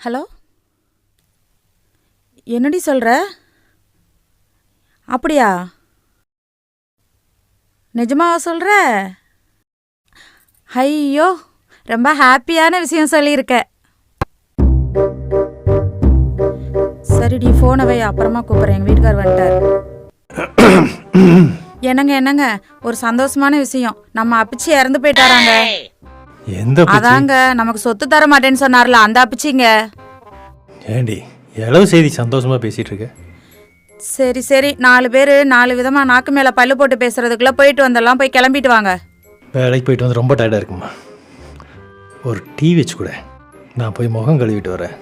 Hello, என்னடி சொல்கிற? அப்படியா? நிஜமாவா சொல்கிற? ஐயோ, ரொம்ப ஹாப்பியான விஷயம் சொல்லியிருக்க. சரிடி, ஃபோனை வை, அப்புறமா கூப்பிட்றேன். எங்கள் வீட்டுக்கார் வந்துட்டார். என்னங்க ஒரு சந்தோஷமான விஷயம். நம்ம அப்பிச்சி இறந்து போயிட்டாராங்க. எந்த அதாங்க நமக்கு சொத்து தர மாட்டேன்னு சொன்னார்ல, அந்த அப்பிச்சிங்க. ஏண்டி எவ்வளவு செய்தி சந்தோஷமா பேசிட்டு இருக்க? சரி சரி, 4 பேர் 4 விதமாக நாக்கு மேலே பல்லு போட்டு பேசுறதுக்குள்ளே போயிட்டு வந்தெல்லாம், போய் கிளம்பிட்டு வாங்க. வேலைக்கு போயிட்டு வந்து ரொம்ப டயர்டாக இருக்குமா? ஒரு டீ வச்சு கூட, நான் போய் முகம் கழுவிட்டு வரேன்.